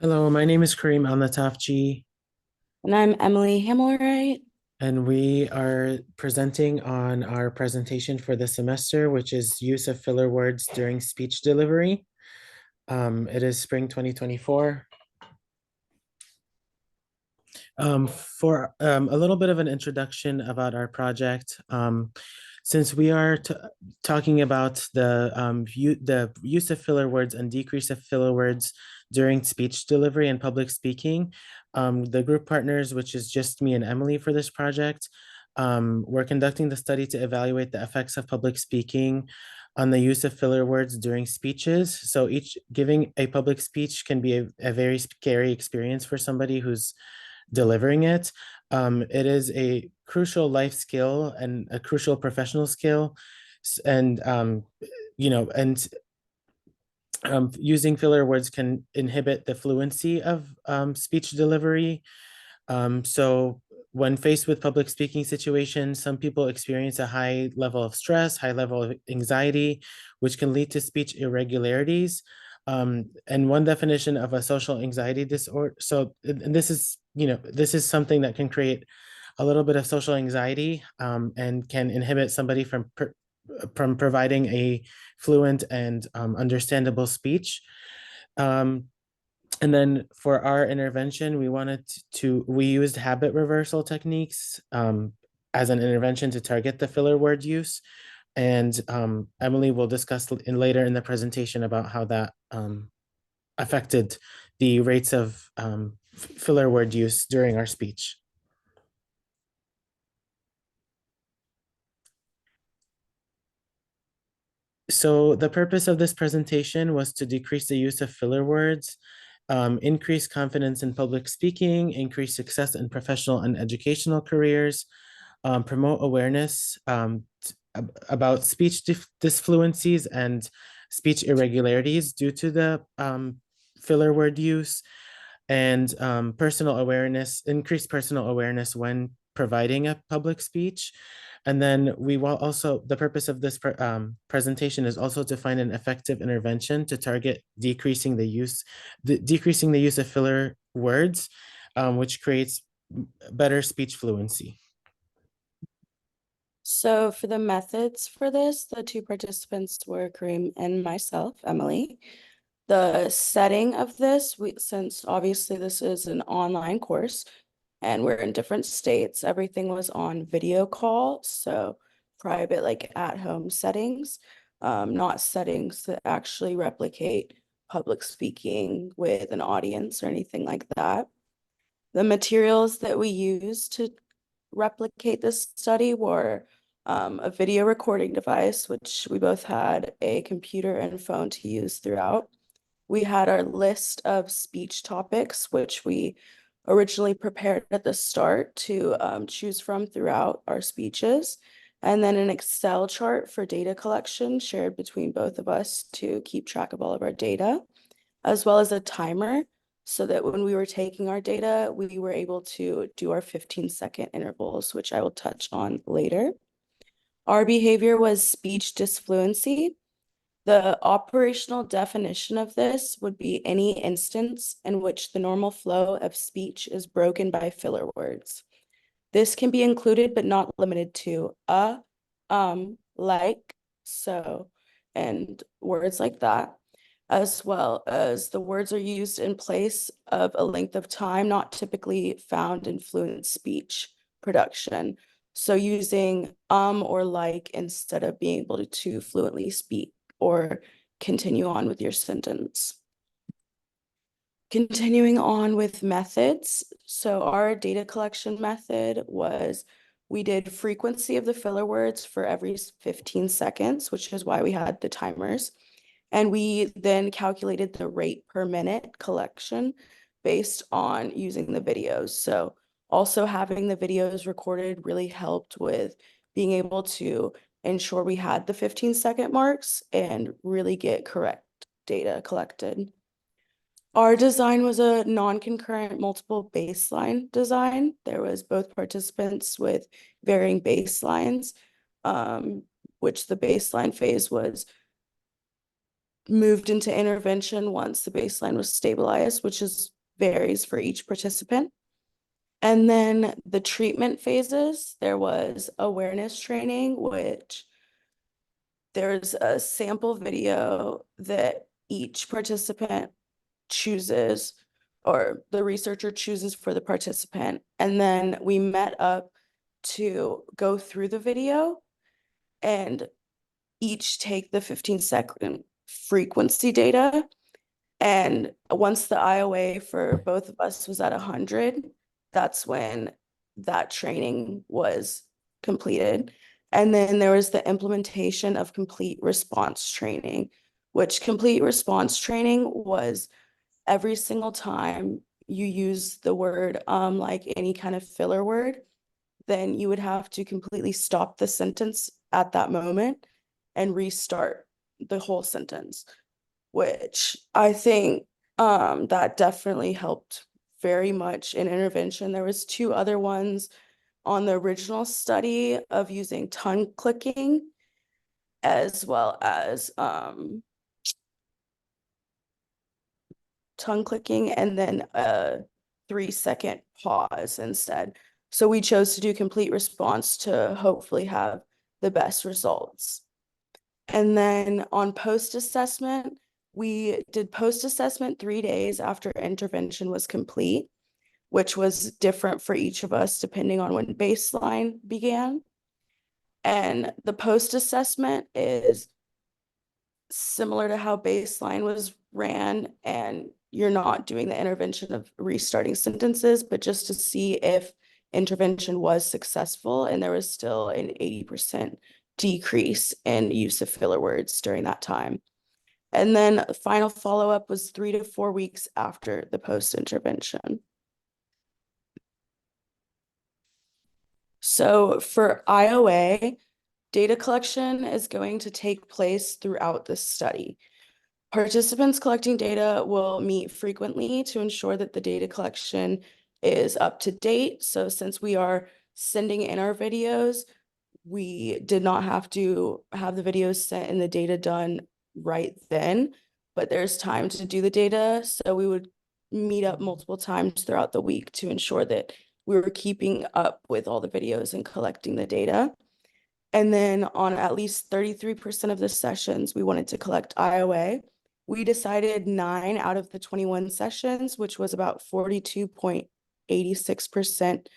Hello, my name is Kareem Alnatafji, And I'm Emily Hamilwright. and we are presenting on our presentation for the semester, which is use of filler words during speech delivery. It is spring 2024. For a little bit of an introduction about our project, since we are talking about the use of filler words and decrease of filler words during speech delivery and public speaking, the group partners, which is just me and Emily for this project, we're conducting the study to evaluate the effects of public speaking on the use of filler words during speeches. So each giving a public speech can be a very scary experience for somebody who's delivering it. It is a crucial life skill and a crucial professional skill. And, you know, and using filler words can inhibit the fluency of speech delivery. So when faced with public speaking situations, some people experience a high level of stress, high level of anxiety, which can lead to speech irregularities. And one definition of a social anxiety disorder. So, and this is, this is something that can create a little bit of social anxiety and can inhibit somebody from providing a fluent and understandable speech. Um, and then for our intervention, we used habit reversal techniques as an intervention to target the filler word use. And Emily will discuss later in the presentation about how that affected the rates of filler word use during our speech. So the purpose of this presentation was to decrease the use of filler words, increase confidence in public speaking, increase success in professional and educational careers, promote awareness about speech disfluencies and speech irregularities due to the filler word use, and personal awareness, increase personal awareness when providing a public speech. And then we will also, the purpose of this presentation is also to find an effective intervention to target decreasing the use of filler words, which creates better speech fluency. So for the methods for this, the two participants were Kareem and myself, Emily. The setting of this, since obviously this is an online course and we're in different states, everything was on video call. So private, like at-home settings, not settings that actually replicate public speaking with an audience or anything like that. The materials that we used to replicate this study were a video recording device, which we both had a computer and phone to use throughout. We had our list of speech topics, which we originally prepared at the start to choose from throughout our speeches, and then an Excel chart for data collection shared between both of us to keep track of all of our data, as well as a timer so that when we were taking our data, we were able to do our 15-second intervals, which I will touch on later. Our behavior was speech disfluency. The operational definition of this would be any instance in which the normal flow of speech is broken by filler words. This can be included but not limited to like, so, and words like that, as well as the words are used in place of a length of time not typically found in fluent speech production. So using or like instead of being able to fluently speak or continue on with your sentence. Continuing on with methods. So our data collection method was we did frequency of the filler words for every 15 seconds, which is why we had the timers. And we then calculated the rate per minute collection based on using the videos. So also having the videos recorded really helped with being able to ensure we had the 15-second marks and really get correct data collected. Our design was a non-concurrent multiple baseline design. There was both participants with varying baselines, which the baseline phase was moved into intervention once the baseline was stabilized, which is varies for each participant. And then the treatment phases, there was awareness training, which there's a sample video that each participant chooses, or the researcher chooses for the participant. And then we met up to go through the video and each take the 15-second frequency data. And once the IOA for both of us was at 100, that's when that training was completed. And then there was the implementation of complete response training, which complete response training was every single time you use the word like any kind of filler word, then you would have to completely stop the sentence at that moment and restart the whole sentence, which I think that definitely helped very much in intervention. There was two other ones on the original study of using tongue clicking as well as tongue clicking and then a 3-second pause instead. So we chose to do complete response to hopefully have the best results. And then on post-assessment, we did post-assessment 3 days after intervention was complete, which was different for each of us depending on when baseline began. And the post-assessment is similar to how baseline was ran, and you're not doing the intervention of restarting sentences, but just to see if intervention was successful and there was still an 80% decrease in use of filler words during that time. And then final follow-up was 3 to 4 weeks after the post-intervention. So for IOA, data collection is going to take place throughout the study. Participants collecting data will meet frequently to ensure that the data collection is up to date. So since we are sending in our videos, we did not have to have the videos sent and the data done right then, but there's time to do the data. So we would meet up multiple times throughout the week to ensure that we were keeping up with all the videos and collecting the data. And then on at least 33% of the sessions, we wanted to collect IOA. We decided 9 out of the 21 sessions, which was about 42.86%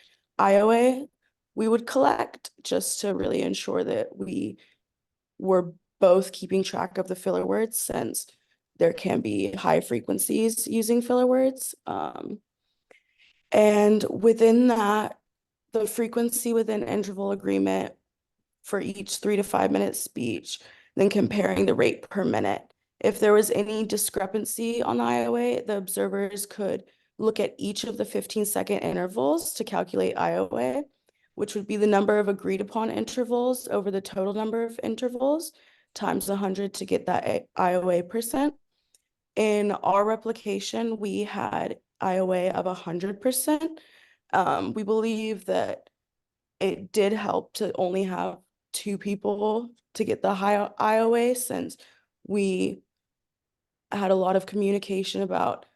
IOA, we would collect just to really ensure that we were both keeping track of the filler words, since there can be high frequencies using filler words. And within that, the frequency within interval agreement for each 3 to 5 minute speech, then comparing the rate per minute. If there was any discrepancy on the IOA, the observers could look at each of the 15-second intervals to calculate IOA, which would be the number of agreed upon intervals over the total number of intervals times 100 to get that IOA percent. In our replication, we had IOA of 100%. We believe that it did help to only have 2 people to get the high IOA, since we had a lot of communication about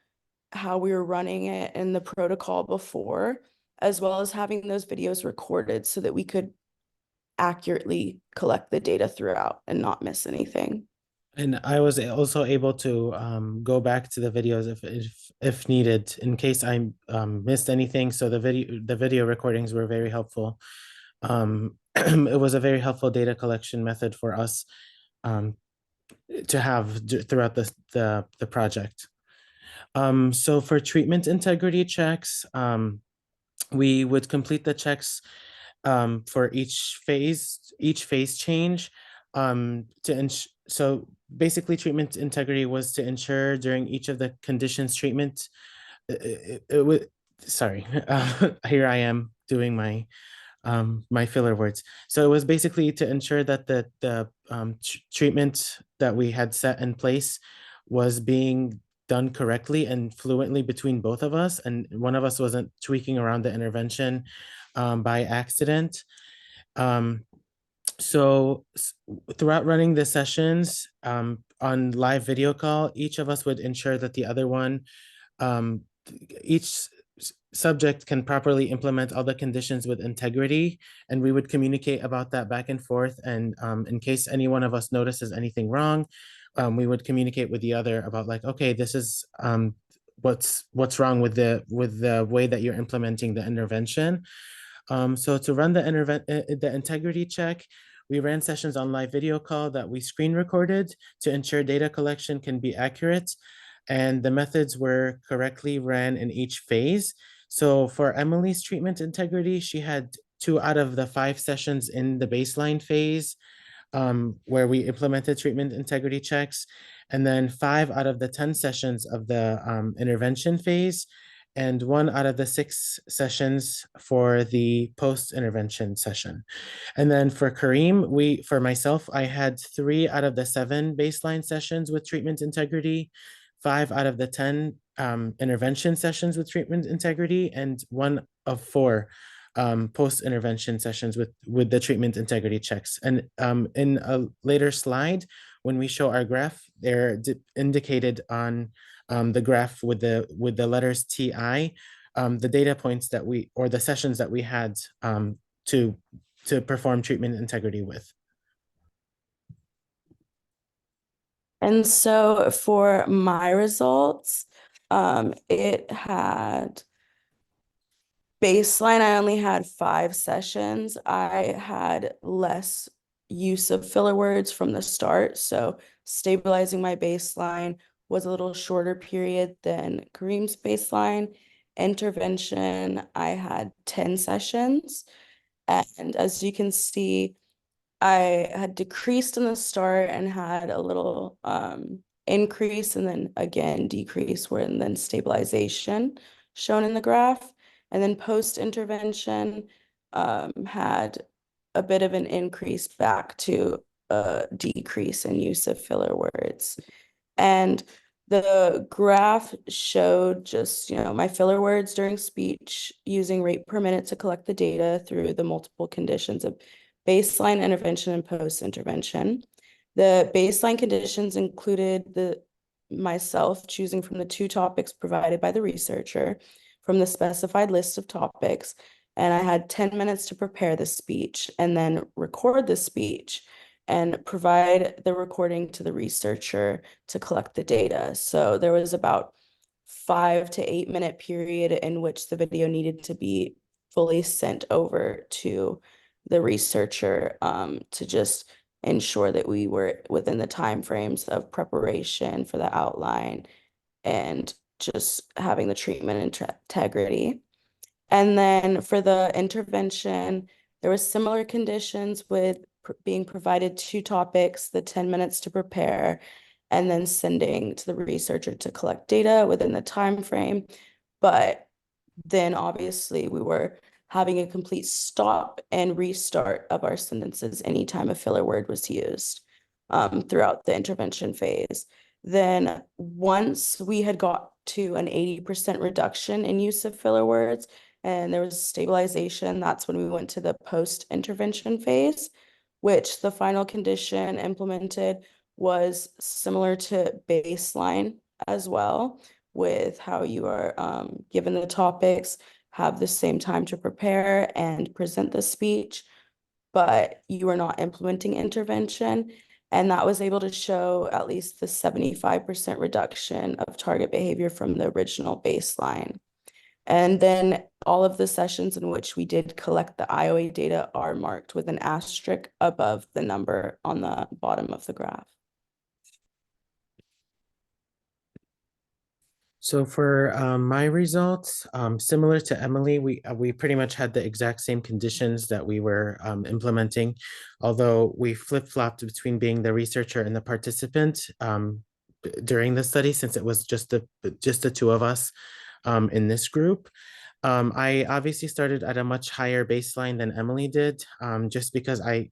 how we were running it and the protocol before, as well as having those videos recorded so that we could accurately collect the data throughout and not miss anything. And I was also able to go back to the videos if needed in case I missed anything. So the video recordings were very helpful. It was a very helpful data collection method for us to have throughout the project. So for treatment integrity checks, we would complete the checks for each phase change so basically treatment integrity was to ensure during each of the conditions treatment it would sorry here I am doing my filler words. So it was basically to ensure that the treatment that we had set in place was being done correctly and fluently between both of us, and one of us wasn't tweaking around the intervention by accident. So throughout running the sessions, on live video call, each of us would ensure that the other one, um, each subject can properly implement all the conditions with integrity, and we would communicate about that back and forth. And in case any one of us notices anything wrong, we would communicate with the other about like, okay, this is what's wrong with the way that you're implementing the intervention. So to run the integrity check, we ran sessions on live video call that we screen recorded to ensure data collection can be accurate, and the methods were correctly ran in each phase. So for Emily's treatment integrity, she had 2 out of the 5 sessions in the baseline phase, where we implemented treatment integrity checks, and then 5 out of the 10 sessions of the intervention phase, and 1 out of the 6 sessions for the post-intervention session. And then for Kareem, for myself, I had 3 out of the 7 baseline sessions with treatment integrity, 5 out of the 10 intervention sessions with treatment integrity, and 1 of 4 post-intervention sessions with the treatment integrity checks. And in a later slide, when we show our graph, they're indicated on the graph with the letters TI, the data points that we, or the sessions that we had to perform treatment integrity with. And so for my results, it had baseline, I only had 5 sessions. I had less use of filler words from the start. So stabilizing my baseline was a little shorter period than Kareem's baseline. Intervention, I had 10 sessions. And as you can see, I had decreased in the start and had a little increase and then again decrease, where and then stabilization shown in the graph. And then post-intervention had a bit of an increase back to a decrease in use of filler words. And the graph showed just, my filler words during speech using rate per minute to collect the data through the multiple conditions of baseline, intervention, and post-intervention. The baseline conditions included myself choosing from the 2 topics provided by the researcher from the specified list of topics, and I had 10 minutes to prepare the speech and then record the speech and provide the recording to the researcher to collect the data. So there was about 5 to 8 minute period in which the video needed to be fully sent over to the researcher to just ensure that we were within the timeframes of preparation for the outline and just having the treatment integrity. And then for the intervention, there was similar conditions with being provided 2 topics, the 10 minutes to prepare, and then sending to the researcher to collect data within the time frame. But then obviously we were having a complete stop and restart of our sentences anytime a filler word was used throughout the intervention phase. Then once we had got to an 80% reduction in use of filler words and there was stabilization, that's when we went to the post-intervention phase, which the final condition implemented was similar to baseline as well, with how you are given the topics, have the same time to prepare and present the speech, but you are not implementing intervention. And that was able to show at least the 75% reduction of target behavior from the original baseline. And then all of the sessions in which we did collect the IOA data are marked with an asterisk above the number on the bottom of the graph. So for my results, similar to Emily, we pretty much had the exact same conditions that we were implementing, although we flip-flopped between being the researcher and the participant during the study, since it was just the 2 of us in this group. I obviously started at a much higher baseline than Emily did, just because I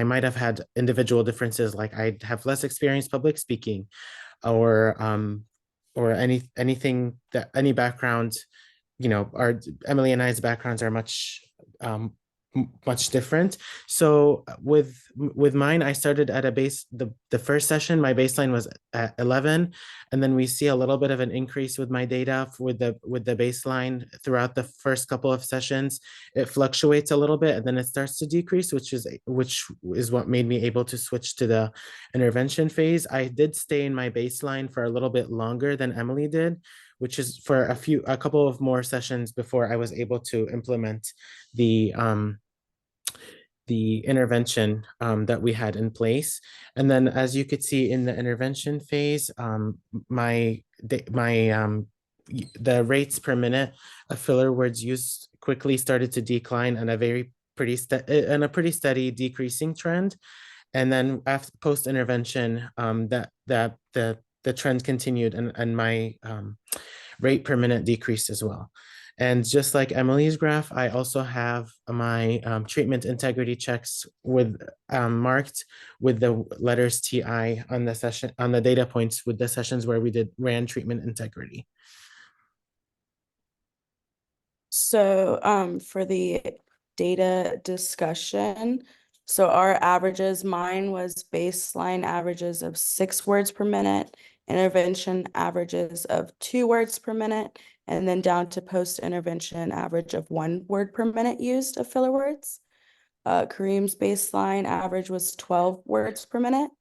might have had individual differences, like I have less experience public speaking, or anything that any background, our Emily and I's backgrounds are much much different. So with mine, I started at a base, the first session, my baseline was at 11, and then we see a little bit of an increase with my data with the baseline throughout the first couple of sessions. It fluctuates a little bit and then it starts to decrease, which is what made me able to switch to the intervention phase. I did stay in my baseline for a little bit longer than Emily did, which is for a couple of more sessions before I was able to implement the intervention that we had in place. And then, as you could see in the intervention phase, the rates per minute of filler words used quickly started to decline on a pretty steady decreasing trend. And then after post intervention, the trend continued, and my rate per minute decreased as well. And just like Emily's graph, I also have my treatment integrity checks with marked with the letters TI on the session, on the data points with the sessions where we ran treatment integrity. So for the data discussion, so our averages, mine was baseline averages of 6 words per minute, intervention averages of 2 words per minute, and then down to post-intervention average of 1 word per minute used of filler words. Kareem's baseline average was 12 words per minute.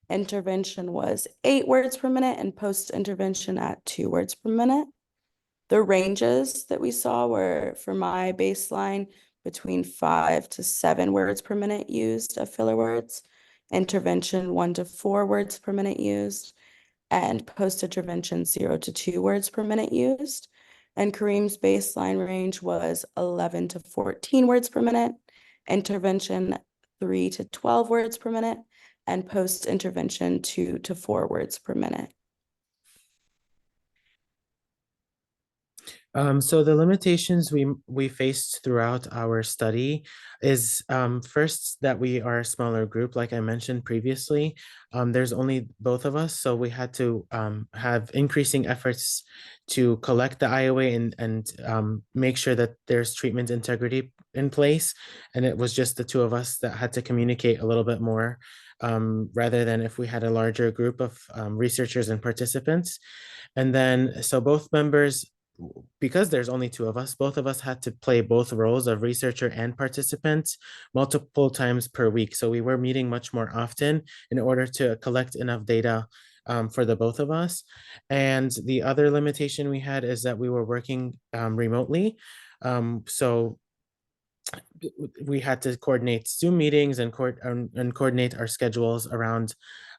Intervention was 8 words per minute, and post-intervention at 2 words per minute. The ranges that we saw were, for my baseline, between 5 to 7 words per minute used of filler words, intervention 1 to 4 words per minute used, and post-intervention 0 to 2 words per minute used. And Kareem's baseline range was 11 to 14 words per minute, intervention 3 to 12 words per minute, and post-intervention 2 to 4 words per minute. So the limitations we faced throughout our study is first that we are a smaller group, like I mentioned previously. There's only both of us, so we had to have increasing efforts to collect the IOA and make sure that there's treatment integrity in place. And it was just the two of us that had to communicate a little bit more, rather than if we had a larger group of researchers and participants. And then, so both members, because there's only two of us, both of us had to play both roles of researcher and participant multiple times per week. So we were meeting much more often in order to collect enough data for the both of us. And the other limitation we had is that we were working remotely. So we had to coordinate Zoom meetings and coordinate our schedules around.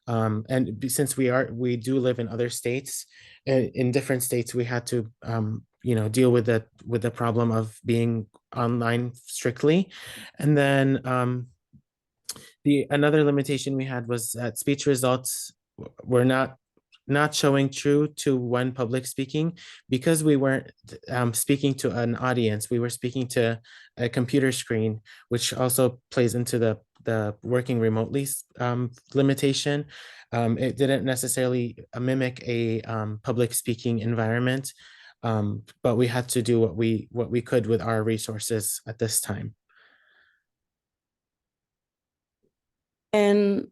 And since we do live in other states, in different states, we had to deal with the problem of being online strictly. And then the another limitation we had was that speech results were not showing true to one public speaking, because we weren't speaking to an audience. We were speaking to a computer screen, which also plays into the working remotely limitation. It didn't necessarily mimic a public speaking environment, but we had to do what we could with our resources at this time. And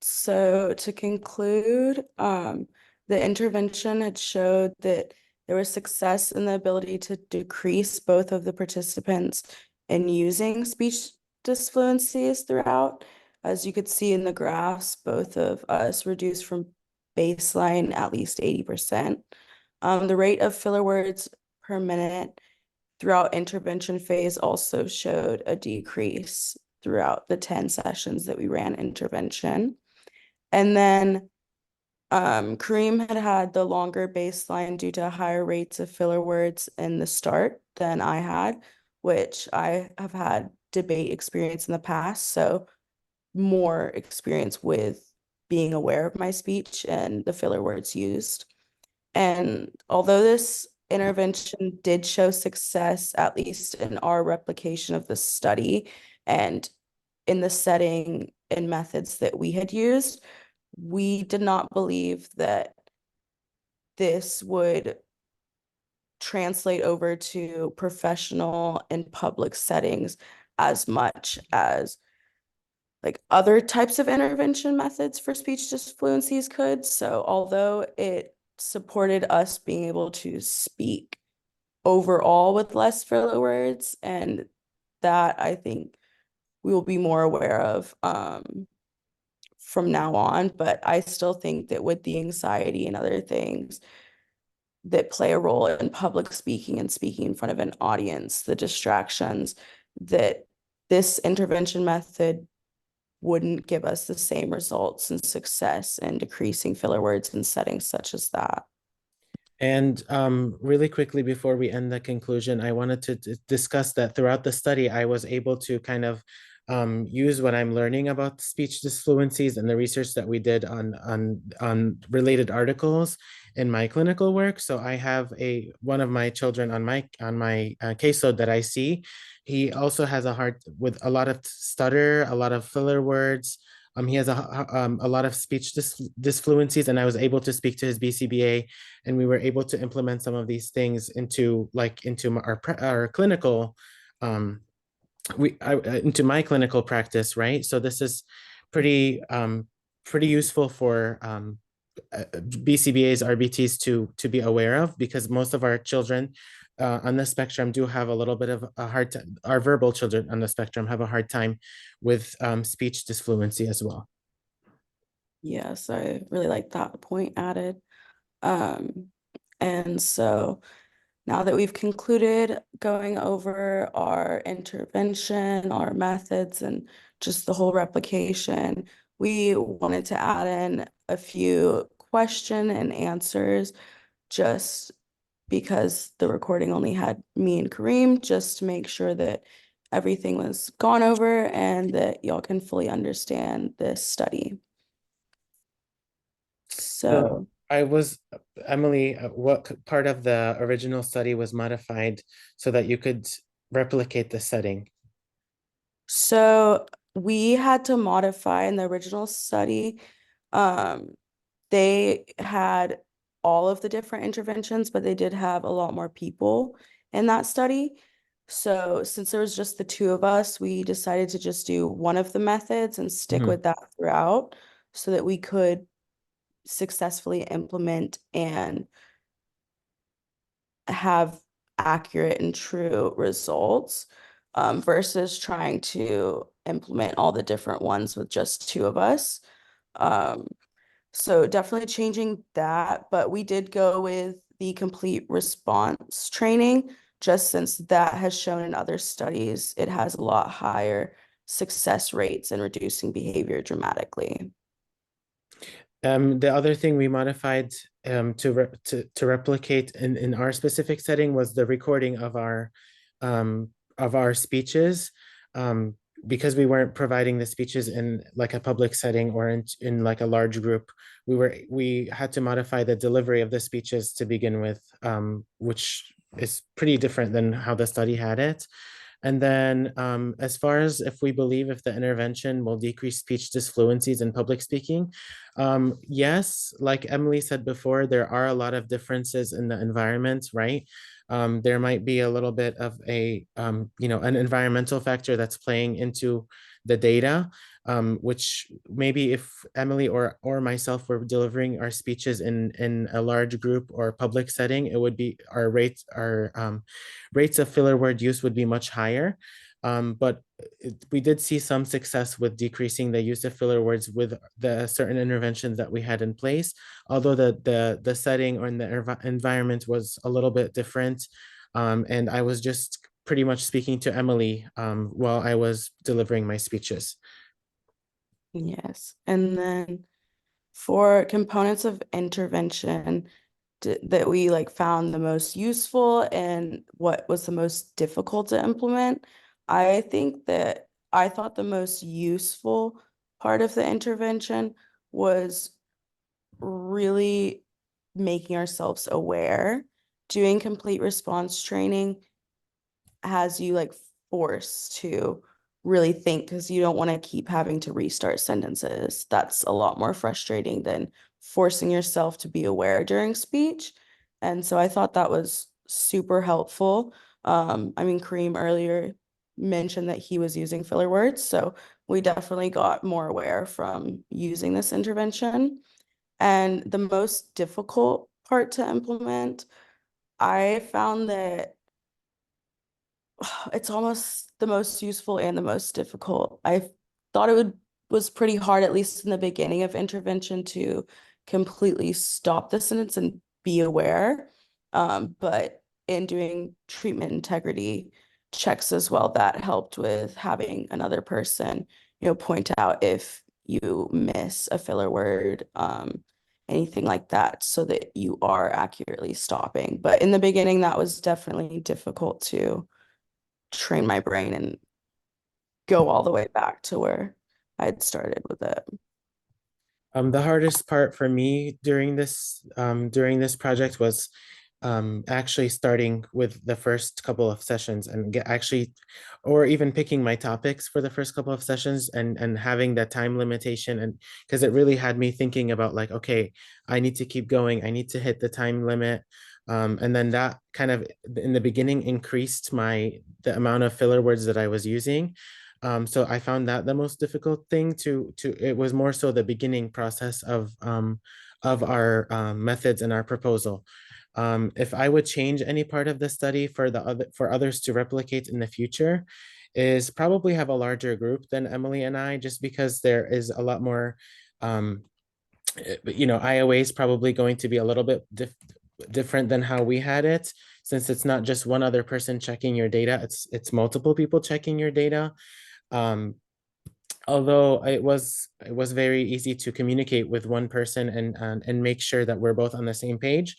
so to conclude, the intervention had showed that there was success in the ability to decrease both of the participants in using speech disfluencies throughout. As you could see in the graphs, both of us reduced from baseline at least 80%. The rate of filler words per minute throughout intervention phase also showed a decrease throughout the 10 sessions that we ran intervention. And then Kareem had the longer baseline due to higher rates of filler words in the start than I had, which I have had debate experience in the past, so more experience with being aware of my speech and the filler words used. And although this intervention did show success, at least in our replication of the study and in the setting and methods that we had used, we did not believe that this would translate over to professional and public settings as much as like other types of intervention methods for speech disfluencies could. So although it supported us being able to speak overall with less filler words, and that I think we will be more aware of from now on. But I still think that with the anxiety and other things that play a role in public speaking and speaking in front of an audience, the distractions, that this intervention method wouldn't give us the same results and success in decreasing filler words in settings such as that. And really quickly before we end the conclusion, I wanted to discuss that throughout the study, I was able to kind of use what I'm learning about speech disfluencies and the research that we did on related articles in my clinical work. So I have one of my children on my caseload that I see. He also has a hard with a lot of stutter, a lot of filler words. He has a lot of speech disfluencies, and I was able to speak to his BCBA, and we were able to implement some of these things into our clinical into my clinical practice, right? So this is pretty pretty useful for BCBAs, RBTs to be aware of, because most of our children on the spectrum do have a little bit of a hard time. Our verbal children on the spectrum have a hard time with speech disfluency as well. Yes, I really like that point added. Um, and so now that we've concluded going over our intervention, our methods, and just the whole replication, we wanted to add in a few question and answers just because the recording only had me and Kareem, just to make sure that everything was gone over and that y'all can fully understand this study. So So I was, Emily, what part of the original study was modified so that you could replicate the setting? So we had to modify in the original study. Um, they had all of the different interventions, but they did have a lot more people in that study. So since there was just the two of us, we decided to just do one of the methods and stick Mhm. with that throughout so that we could successfully implement and have accurate and true results versus trying to implement all the different ones with just two of us. Um, so definitely changing that, but we did go with the complete response training, just since that has shown in other studies it has a lot higher success rates in reducing behavior dramatically. The other thing we modified to replicate in our specific setting was the recording of our speeches. Um, because we weren't providing the speeches in like a public setting or in like a large group, we had to modify the delivery of the speeches to begin with, which is pretty different than how the study had it. And then as far as if we believe if the intervention will decrease speech disfluencies in public speaking, yes, like Emily said before, there are a lot of differences in the environment, right? There might be a little bit of an environmental factor that's playing into the data, which maybe if Emily or myself were delivering our speeches in a large group or public setting, it would be our rates of filler word use would be much higher. But we did see some success with decreasing the use of filler words with the certain interventions that we had in place, although the setting or in the environment was a little bit different. And I was just pretty much speaking to Emily while I was delivering my speeches. Yes. And then for components of intervention that we like found the most useful and what was the most difficult to implement, I think that I thought the most useful part of the intervention was really making ourselves aware. Doing complete response training has you like forced to really think because you don't want to keep having to restart sentences. That's a lot more frustrating than forcing yourself to be aware during speech. And so I thought that was super helpful. I mean, Kareem earlier mentioned that he was using filler words. So we definitely got more aware from using this intervention. And the most difficult part to implement, I found that it's almost the most useful and the most difficult. I thought it was pretty hard, at least in the beginning of intervention, to completely stop the sentence and be aware. But in doing treatment integrity checks as well, that helped with having another person, point out if you miss a filler word, anything like that, so that you are accurately stopping. But in the beginning, that was definitely difficult to train my brain and go all the way back to where I had started with it. The hardest part for me during this project was actually starting with the first couple of sessions and or even picking my topics for the first couple of sessions and having that time limitation, and because it really had me thinking about like, okay, I need to keep going, I need to hit the time limit. And then that kind of in the beginning increased the amount of filler words that I was using. So I found that the most difficult thing it was more so the beginning process of our methods and our proposal. If I would change any part of the study for others to replicate in the future, is probably have a larger group than Emily and I, just because there is a lot more, IOA is probably going to be a little bit different than how we had it, since it's not just one other person checking your data, it's multiple people checking your data. Um, Although it was very easy to communicate with one person and make sure that we're both on the same page.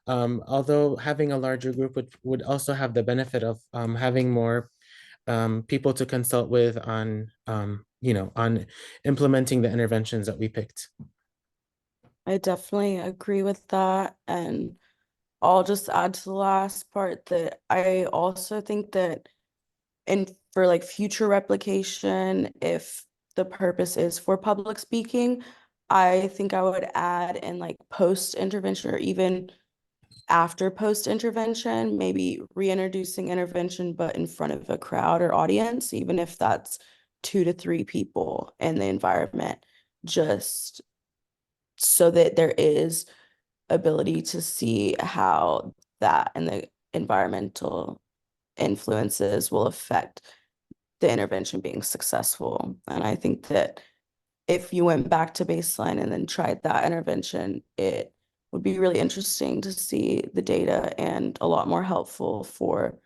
Although having a larger group would also have the benefit of having more people to consult with on implementing the interventions that we picked. I definitely agree with that. And I'll just add to the last part that I also think that for like future replication, if the purpose is for public speaking, I think I would add in like post intervention or even after post intervention, maybe reintroducing intervention, but in front of a crowd or audience, even if that's 2 to 3 people in the environment, just so that there is ability to see how that and the environmental influences will affect the intervention being successful. And I think that if you went back to baseline and then tried that intervention, it would be really interesting to see the data and a lot more helpful for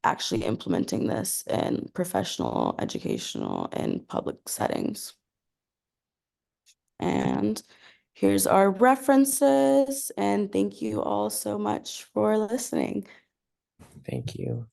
actually implementing this in professional, educational, and public settings. And here's our references. And thank you all so much for listening. Thank you.